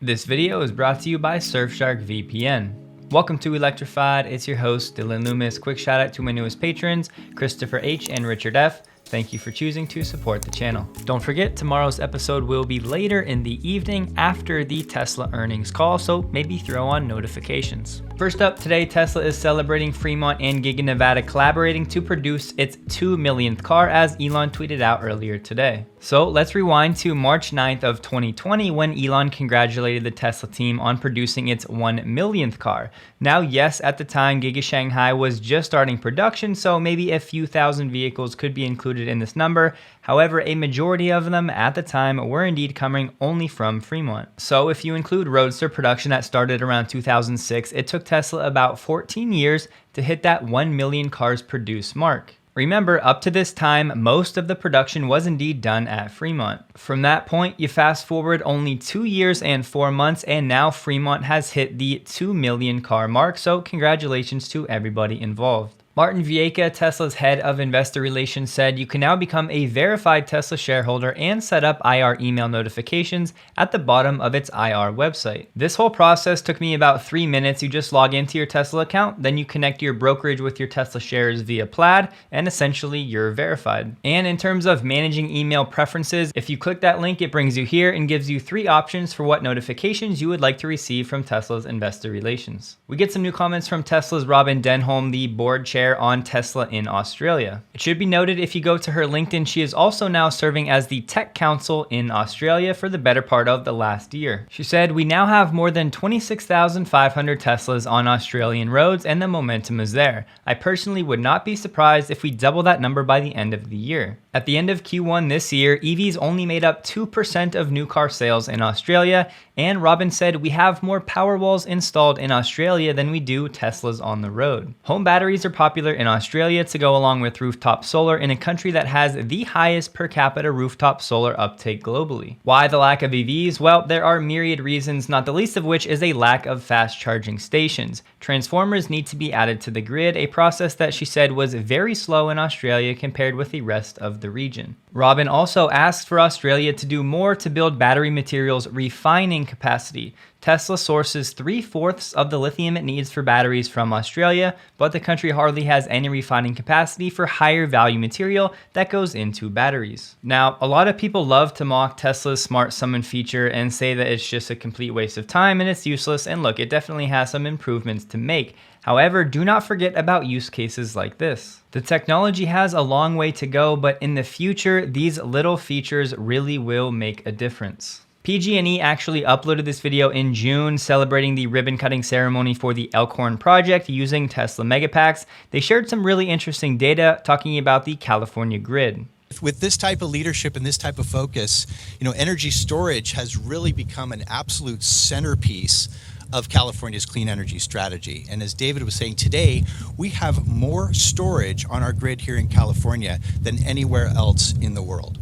This video is brought to you by Surfshark VPN. Welcome to Electrified. It's your host, Dylan Loomis. Quick shout out to my newest patrons, Christopher H. and Richard F. Thank you for choosing to support the channel. Don't forget, tomorrow's episode will be later in the evening after the Tesla earnings call, so maybe throw on notifications. First up today, Tesla is celebrating Fremont and Giga Nevada collaborating to produce its 2 millionth car, as Elon tweeted out earlier today. So let's rewind to March 9th of 2020 when Elon congratulated the Tesla team on producing its 1 millionth car. Now, yes, at the time, Giga Shanghai was just starting production, so maybe a few thousand vehicles could be included in this number. However, a majority of them at the time were indeed coming only from Fremont. So if you include Roadster production that started around 2006, it took Tesla about 14 years to hit that 1 million cars produced mark. Remember, up to this time, most of the production was indeed done at Fremont. From that point, you fast forward only 2 years and 4 months, and now Fremont has hit the 2 million car mark, so congratulations to everybody involved. Martin Viecha, Tesla's head of investor relations, said you can now become a verified Tesla shareholder and set up IR email notifications at the bottom of its IR website. This whole process took me about 3 minutes. You just log into your Tesla account, then you connect your brokerage with your Tesla shares via Plaid, and essentially you're verified. And in terms of managing email preferences, if you click that link, it brings you here and gives you 3 options for what notifications you would like to receive from Tesla's investor relations. We get some new comments from Tesla's Robin Denholm, the board chair on Tesla in Australia. It should be noted, if you go to her LinkedIn, she is also now serving as the tech counsel in Australia for the better part of the last year. She said, "We now have more than 26,500 Teslas on Australian roads and the momentum is there. I personally would not be surprised if we double that number by the end of the year." At the end of Q1 this year, EVs only made up 2% of new car sales in Australia, and Robin said, "We have more Powerwalls installed in Australia than we do Teslas on the road." Home batteries are popular in Australia to go along with rooftop solar in a country that has the highest per capita rooftop solar uptake globally. Why the lack of EVs? Well, there are myriad reasons, not the least of which is a lack of fast charging stations. Transformers need to be added to the grid, a process that she said was very slow in Australia compared with the rest of the region. Robin also asked for Australia to do more to build battery materials refining capacity. Tesla sources 3/4 of the lithium it needs for batteries from Australia, but the country hardly has any refining capacity for higher value material that goes into batteries. Now, a lot of people love to mock Tesla's Smart Summon feature and say that it's just a complete waste of time and it's useless, and look, it definitely has some improvements to make. However, do not forget about use cases like this. The technology has a long way to go, but in the future, these little features really will make a difference. PG&E actually uploaded this video in June celebrating the ribbon cutting ceremony for the Elkhorn project using Tesla Megapacks. They shared some really interesting data talking about the California grid. With this type of leadership and this type of focus, energy storage has really become an absolute centerpiece of California's clean energy strategy. And as David was saying today, we have more storage on our grid here in California than anywhere else in the world.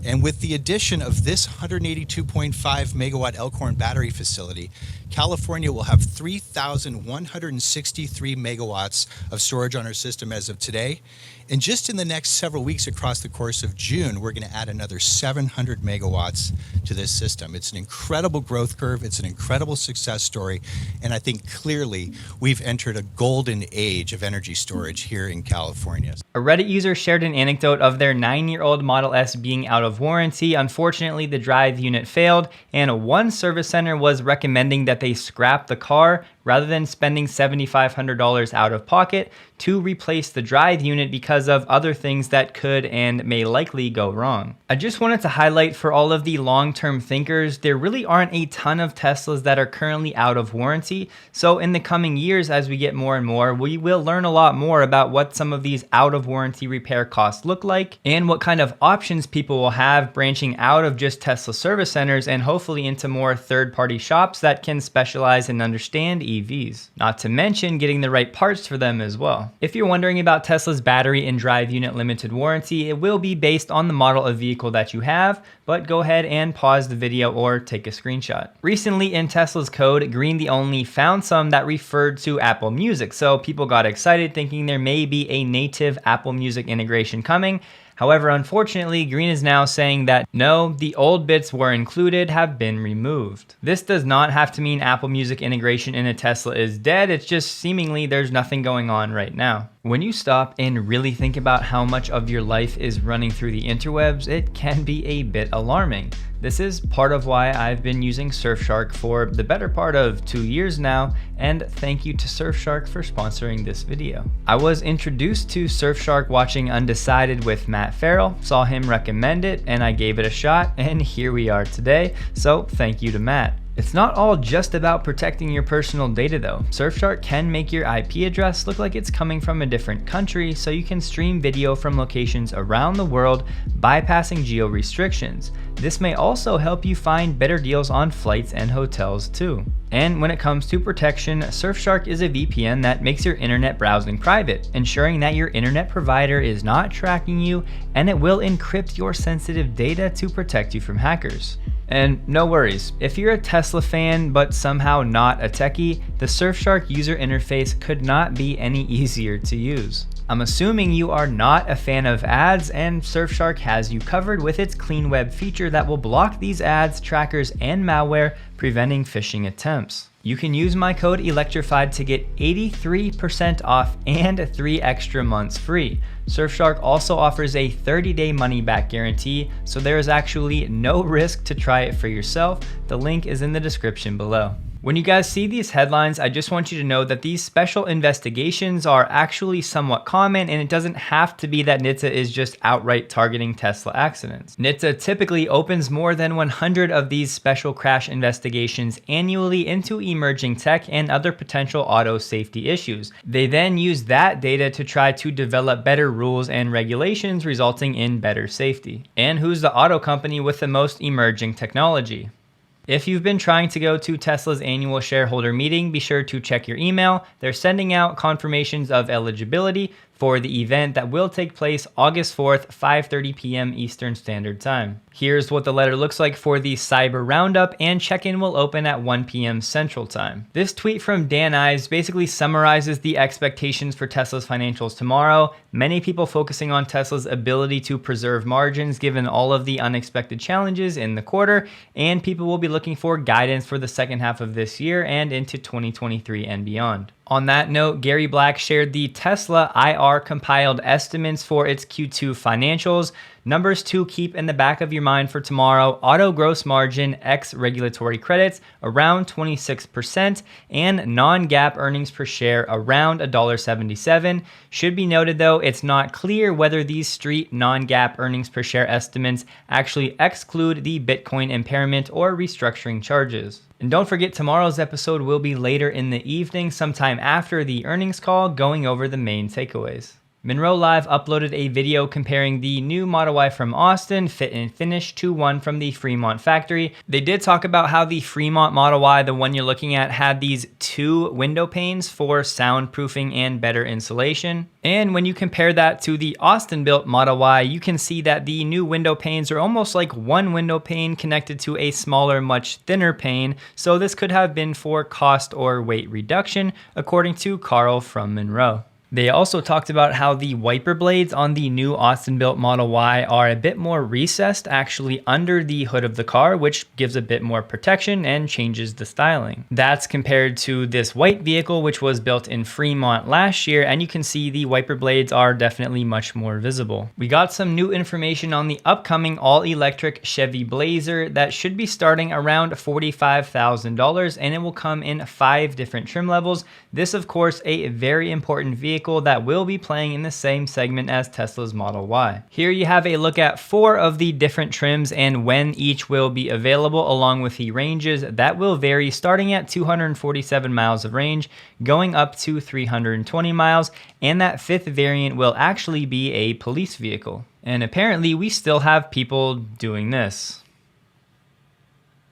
And with the addition of this 182.5 megawatt Elkhorn battery facility, California will have 3,163 megawatts of storage on our system as of today. And just in the next several weeks across the course of June, we're going to add another 700 megawatts to this system. It's an incredible growth curve. It's an incredible success story. And I think clearly we've entered a golden age of energy storage here in California. A Reddit user shared an anecdote of their 9-year-old Model S being out of warranty. Unfortunately, the drive unit failed, and one service center was recommending that they scrap the car rather than spending $7,500 out of pocket to replace the drive unit because of other things that could and may likely go wrong. I just wanted to highlight for all of the long-term thinkers, there really aren't a ton of Teslas that are currently out of warranty. So in the coming years, as we get more and more, we will learn a lot more about what some of these out of warranty repair costs look like and what kind of options people will have branching out of just Tesla service centers and hopefully into more third-party shops that can specialize and understand EVs. Not to mention getting the right parts for them as well. If you're wondering about Tesla's battery and drive unit limited warranty, it will be based on the model of vehicle that you have, but go ahead and pause the video or take a screenshot. Recently in Tesla's code, Green the Only found some that referred to Apple Music, so people got excited thinking there may be a native Apple Music integration coming. However, unfortunately, Green is now saying that no, the old bits were included have been removed. This does not have to mean Apple Music integration in a Tesla is dead, it's just seemingly there's nothing going on right now. When you stop and really think about how much of your life is running through the interwebs, it can be a bit alarming. This is part of why I've been using Surfshark for the better part of 2 years now, and thank you to Surfshark for sponsoring this video. I was introduced to Surfshark watching Undecided with Matt Farrell, saw him recommend it, and I gave it a shot, and here we are today, so thank you to Matt. It's not all just about protecting your personal data though. Surfshark can make your IP address look like it's coming from a different country, so you can stream video from locations around the world, bypassing geo restrictions. This may also help you find better deals on flights and hotels too. And when it comes to protection, Surfshark is a VPN that makes your internet browsing private, ensuring that your internet provider is not tracking you, and it will encrypt your sensitive data to protect you from hackers. And no worries, if you're a Tesla fan but somehow not a techie, the Surfshark user interface could not be any easier to use. I'm assuming you are not a fan of ads, and Surfshark has you covered with its clean web feature that will block these ads, trackers, and malware, preventing phishing attempts. You can use my code Electrified to get 83% off and 3 extra months free. Surfshark also offers a 30-day money-back guarantee, so there is actually no risk to try it for yourself. The link is in the description below. When you guys see these headlines, I just want you to know that these special investigations are actually somewhat common, and it doesn't have to be that NHTSA is just outright targeting Tesla accidents. NHTSA typically opens more than 100 of these special crash investigations annually into emerging tech and other potential auto safety issues. They then use that data to try to develop better rules and regulations, resulting in better safety. And who's the auto company with the most emerging technology? If you've been trying to go to Tesla's annual shareholder meeting, be sure to check your email. They're sending out confirmations of eligibility for the event that will take place August 4th, 5:30 p.m. Eastern Standard Time. Here's what the letter looks like for the Cyber Roundup, and check-in will open at 1 p.m. Central Time. This tweet from Dan Ives basically summarizes the expectations for Tesla's financials tomorrow. Many people focusing on Tesla's ability to preserve margins given all of the unexpected challenges in the quarter, and people will be looking for guidance for the second half of this year and into 2023 and beyond. On that note, Gary Black shared the Tesla IR compiled estimates for its Q2 financials. Numbers to keep in the back of your mind for tomorrow: auto gross margin ex regulatory credits around 26%, and non-GAAP earnings per share around $1.77. Should be noted though, it's not clear whether these street non-GAAP earnings per share estimates actually exclude the Bitcoin impairment or restructuring charges. And don't forget, tomorrow's episode will be later in the evening, sometime after the earnings call, going over the main takeaways. Munro Live uploaded a video comparing the new Model Y from Austin, fit and finish, to one from the Fremont factory. They did talk about how the Fremont Model Y, the one you're looking at, had these 2 window panes for soundproofing and better insulation. And when you compare that to the Austin-built Model Y, you can see that the new window panes are almost like one window pane connected to a smaller, much thinner pane. So this could have been for cost or weight reduction, according to Carl from Munro. They also talked about how the wiper blades on the new Austin-built Model Y are a bit more recessed actually under the hood of the car, which gives a bit more protection and changes the styling. That's compared to this white vehicle, which was built in Fremont last year, and you can see the wiper blades are definitely much more visible. We got some new information on the upcoming all-electric Chevy Blazer that should be starting around $45,000, and it will come in 5 different trim levels. This, of course, a very important vehicle that will be playing in the same segment as Tesla's Model Y. Here you have a look at 4 of the different trims and when each will be available, along with the ranges that will vary, starting at 247 miles of range, going up to 320 miles, and that 5th variant will actually be a police vehicle. And apparently we still have people doing this.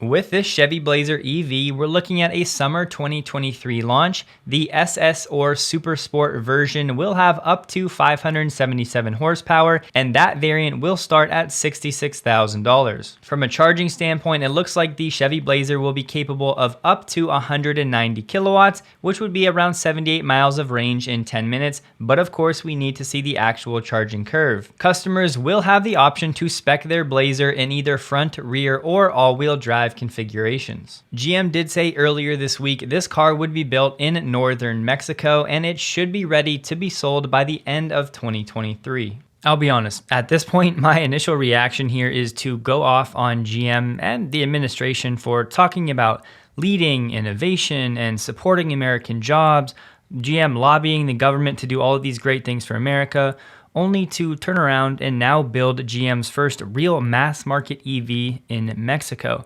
With this Chevy Blazer EV, we're looking at a summer 2023 launch. The SS or Super Sport version will have up to 577 horsepower, and that variant will start at $66,000. From a charging standpoint, it looks like the Chevy Blazer will be capable of up to 190 kilowatts, which would be around 78 miles of range in 10 minutes, but of course we need to see the actual charging curve. Customers will have the option to spec their Blazer in either front, rear, or all-wheel drive configurations. GM did say earlier this week this car would be built in northern Mexico, and it should be ready to be sold by the end of 2023. I'll be honest, at this point, my initial reaction here is to go off on GM and the administration for talking about leading innovation and supporting American jobs, GM lobbying the government to do all of these great things for America, only to turn around and now build GM's first real mass market EV in Mexico.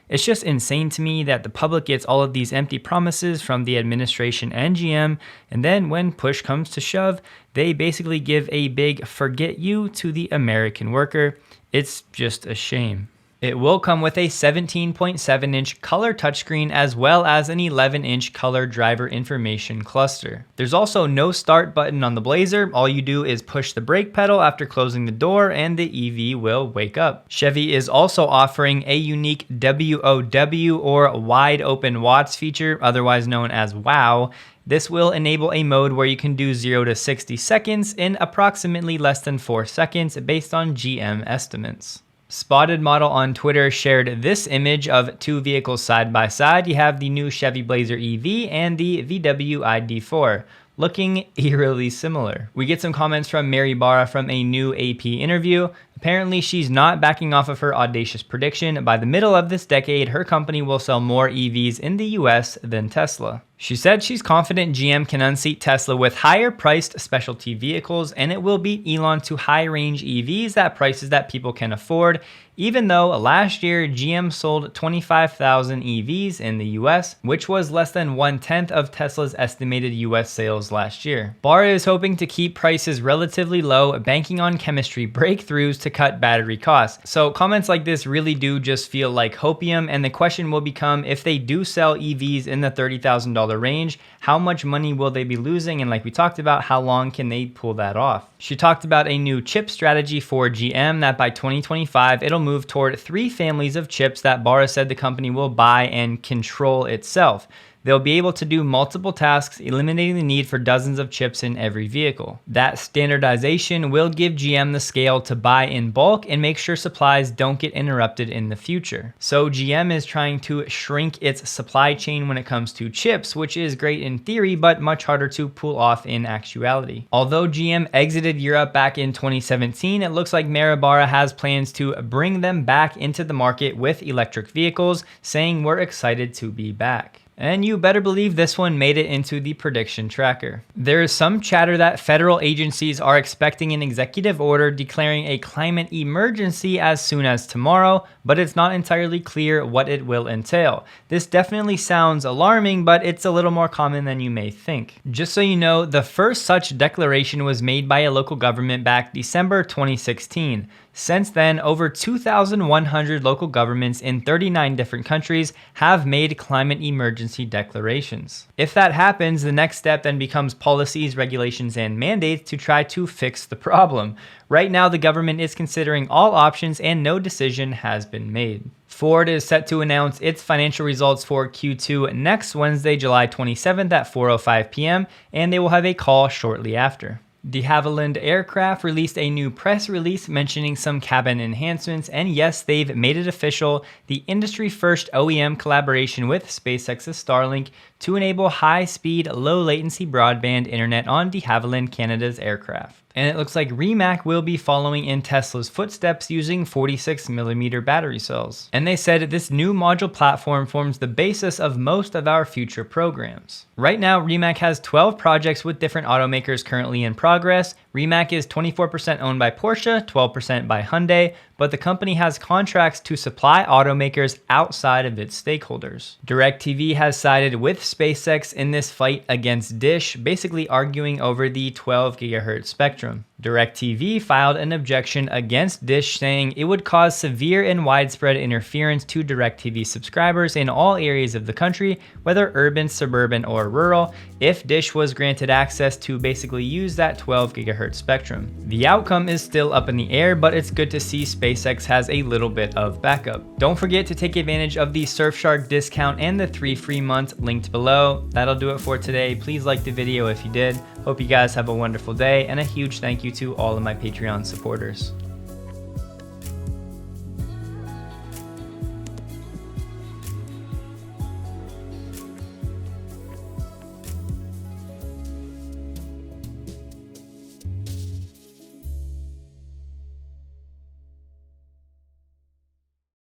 It's just insane to me that the public gets all of these empty promises from the administration and GM, and then when push comes to shove, they basically give a big forget you to the American worker. It's just a shame. It will come with a 17.7-inch color touchscreen as well as an 11-inch color driver information cluster. There's also no start button on the Blazer. All you do is push the brake pedal after closing the door and the EV will wake up. Chevy is also offering a unique WOW or Wide Open Watts feature, otherwise known as WOW. This will enable a mode where you can do 0 to 60 seconds in approximately less than 4 seconds based on GM estimates. Spotted Model on Twitter shared this image of two vehicles side by side. You have the new Chevy Blazer EV and the VW ID4, looking eerily similar. We get some comments from Mary Barra from a new AP interview. Apparently, she's not backing off of her audacious prediction. By the middle of this decade, her company will sell more EVs in the US than Tesla. She said she's confident GM can unseat Tesla with higher priced specialty vehicles, and it will beat Elon to high range EVs at prices that people can afford, even though last year GM sold 25,000 EVs in the US, which was less than 1/10 of Tesla's estimated US sales last year. Barra is hoping to keep prices relatively low, banking on chemistry breakthroughs to cut battery costs. So comments like this really do just feel like hopium, and the question will become, if they do sell EVs in the $30,000 range, how much money will they be losing? And like we talked about, how long can they pull that off? She talked about a new chip strategy for GM that by 2025, it'll move toward 3 families of chips that Barra said the company will buy and control itself. They'll be able to do multiple tasks, eliminating the need for dozens of chips in every vehicle. That standardization will give GM the scale to buy in bulk and make sure supplies don't get interrupted in the future. So GM is trying to shrink its supply chain when it comes to chips, which is great in theory, but much harder to pull off in actuality. Although GM exited Europe back in 2017, it looks like Mary Barra has plans to bring them back into the market with electric vehicles, saying we're excited to be back. And you better believe this one made it into the prediction tracker. There is some chatter that federal agencies are expecting an executive order declaring a climate emergency as soon as tomorrow, but it's not entirely clear what it will entail. This definitely sounds alarming, but it's a little more common than you may think. Just so you know, the first such declaration was made by a local government back December 2016. Since then, over 2,100 local governments in 39 different countries have made climate emergency declarations. If that happens, the next step then becomes policies, regulations, and mandates to try to fix the problem. Right now, the government is considering all options and no decision has been made. Ford is set to announce its financial results for Q2 next Wednesday, July 27th at 4:05 p.m., and they will have a call shortly after. De Havilland Aircraft released a new press release mentioning some cabin enhancements, and yes, they've made it official, the industry-first OEM collaboration with SpaceX's Starlink to enable high-speed, low-latency broadband internet on De Havilland Canada's aircraft. And it looks like Rimac will be following in Tesla's footsteps using 46mm battery cells. And they said this new module platform forms the basis of most of our future programs. Right now, Rimac has 12 projects with different automakers currently in progress. Rimac is 24% owned by Porsche, 12% by Hyundai, but the company has contracts to supply automakers outside of its stakeholders. DirecTV has sided with SpaceX in this fight against Dish, basically arguing over the 12 GHz spectrum. DirecTV filed an objection against Dish, saying it would cause severe and widespread interference to DirecTV subscribers in all areas of the country, whether urban, suburban, or rural, if Dish was granted access to basically use that 12 GHz spectrum. The outcome is still up in the air, but it's good to see SpaceX has a little bit of backup. Don't forget to take advantage of the Surfshark discount and the 3 free months linked below. That'll do it for today. Please like the video if you did. Hope you guys have a wonderful day, and a huge thank you to all of my Patreon supporters.